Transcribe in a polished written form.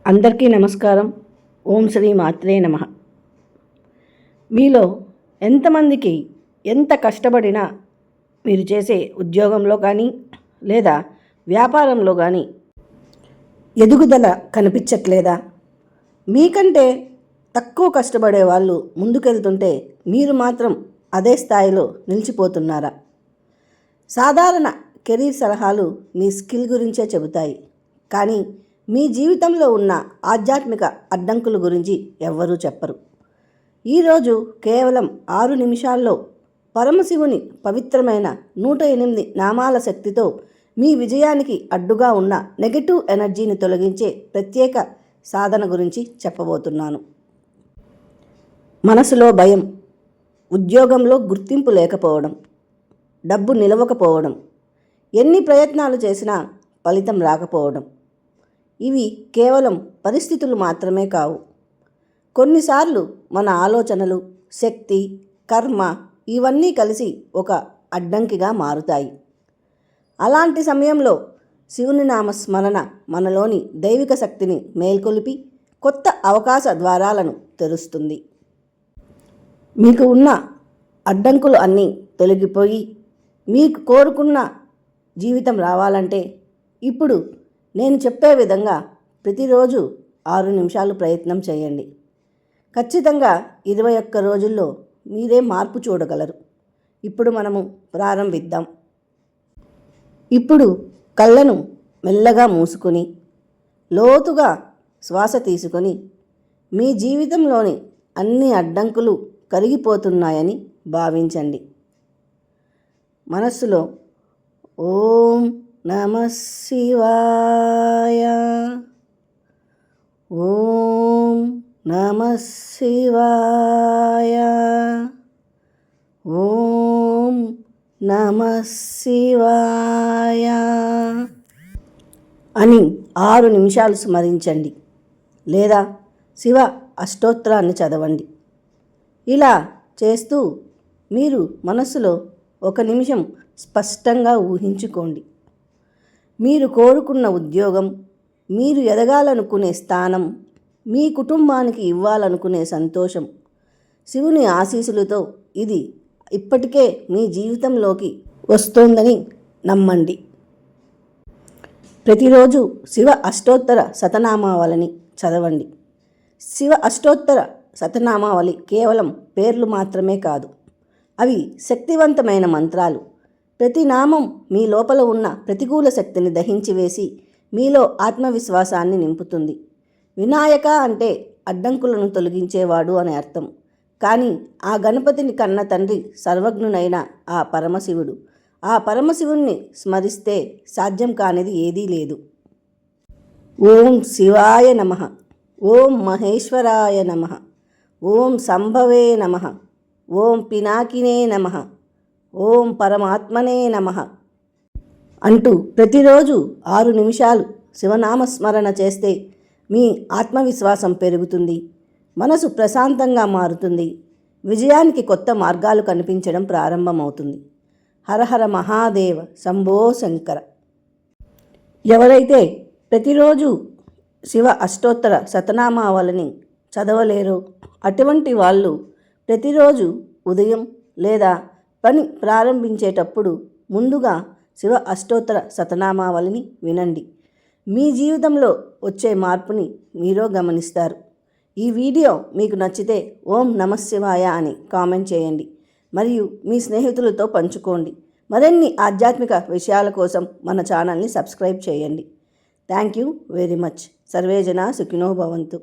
అందరికీ నమస్కారం. ఓం శ్రీ మాత్రే నమః. మీలో ఎంతమందికి ఎంత కష్టపడినా మీరు చేసే ఉద్యోగంలో కానీ లేదా వ్యాపారంలో కానీ ఎదుగుదల కనిపించట్లేదా? మీకంటే తక్కువ కష్టపడే వాళ్ళు ముందుకెళ్తుంటే మీరు మాత్రం అదే స్థాయిలో నిలిచిపోతున్నారా? సాధారణ కెరీర్ సలహాలు మీ స్కిల్ గురించే చెబుతాయి, కానీ మీ జీవితంలో ఉన్న ఆధ్యాత్మిక అడ్డంకుల గురించి ఎవ్వరూ చెప్పరు. ఈరోజు కేవలం 6 నిమిషాల్లో పరమశివుని పవిత్రమైన 108 నామాల శక్తితో మీ విజయానికి అడ్డుగా ఉన్న నెగటివ్ ఎనర్జీని తొలగించే ప్రత్యేక సాధన గురించి చెప్పబోతున్నాను. మనసులో భయం, ఉద్యోగంలో గుర్తింపు లేకపోవడం, డబ్బు నిలవకపోవడం, ఎన్ని ప్రయత్నాలు చేసినా ఫలితం రాకపోవడం, ఇవి కేవలం పరిస్థితులు మాత్రమే కావు. కొన్నిసార్లు మన ఆలోచనలు, శక్తి, కర్మ ఇవన్నీ కలిసి ఒక అడ్డంకిగా మారుతాయి. అలాంటి సమయంలో శివుని నామస్మరణ మనలోని దైవిక శక్తిని మేల్కొలిపి కొత్త అవకాశ ద్వారాలను తెరుస్తుంది. మీకు ఉన్న అడ్డంకులు అన్నీ తొలగిపోయి మీకు కోరుకున్న జీవితం రావాలంటే ఇప్పుడు నేను చెప్పే విధంగా ప్రతిరోజు 6 నిమిషాలు ప్రయత్నం చేయండి. ఖచ్చితంగా 21 రోజుల్లో మీరే మార్పు చూడగలరు. ఇప్పుడు మనము ప్రారంభిద్దాం. ఇప్పుడు కళ్ళను మెల్లగా మూసుకొని లోతుగా శ్వాస తీసుకొని మీ జీవితంలోని అన్ని అడ్డంకులు కరిగిపోతున్నాయని భావించండి. మనస్సులో ఓం నమః శివాయ, ఓం నమః శివాయ, ఓం నమః శివాయ అని 6 నిమిషాలు స్మరించండి, లేదా శివ అష్టోత్తరాన్ని చదవండి. ఇలా చేస్తూ మీరు మనస్సులో 1 నిమిషం స్పష్టంగా ఊహించుకోండి. మీరు కోరుకున్న ఉద్యోగం, మీరు ఎదగాలనుకునే స్థానం, మీ కుటుంబానికి ఇవ్వాలనుకునే సంతోషం, శివుని ఆశీస్సులతో ఇది ఇప్పటికే మీ జీవితంలోకి వస్తోందని నమ్మండి. ప్రతిరోజు శివ అష్టోత్తర శతనామావళిని చదవండి. శివ అష్టోత్తర శతనామావళి కేవలం పేర్లు మాత్రమే కాదు, అవి శక్తివంతమైన మంత్రాలు. ప్రతి నామం మీ లోపల ఉన్న ప్రతికూల శక్తిని దహించివేసి మీలో ఆత్మవిశ్వాసాన్ని నింపుతుంది. వినాయక అంటే అడ్డంకులను తొలగించేవాడు అని అర్థం. కానీ ఆ గణపతిని కన్న తండ్రి సర్వజ్ఞునైన ఆ పరమశివుడు. ఆ పరమశివుణ్ణి స్మరిస్తే సాధ్యం కానిది ఏదీ లేదు. ఓం శివాయ నమః, ఓం మహేశ్వరాయ నమః, ఓం సంభవే నమః, ఓం పినాకినే నమః, ఓం పరమాత్మనే నమః అంటూ ప్రతిరోజు 6 నిమిషాలు శివనామస్మరణ చేస్తే మీ ఆత్మవిశ్వాసం పెరుగుతుంది, మనసు ప్రశాంతంగా మారుతుంది, విజయానికి కొత్త మార్గాలు కనిపించడం ప్రారంభమవుతుంది. హరహర మహాదేవ శంభో శంకర. ఎవరైతే ప్రతిరోజు శివ అష్టోత్తర శతనామావళిని చదవలేరో అటువంటి వాళ్ళు ప్రతిరోజు ఉదయం లేదా పని ప్రారంభించేటప్పుడు ముందుగా శివ అష్టోత్తర శతనామావళిని వినండి. మీ జీవితంలో వచ్చే మార్పుని మీరో గమనిస్తారు. ఈ వీడియో మీకు నచ్చితే ఓం నమః శివాయ అని కామెంట్ చేయండి మరియు మీ స్నేహితులతో పంచుకోండి. మరిన్ని ఆధ్యాత్మిక విషయాల కోసం మన ఛానల్ని సబ్స్క్రైబ్ చేయండి. Thank you very much. Survey జనా సుఖినో భవంతు.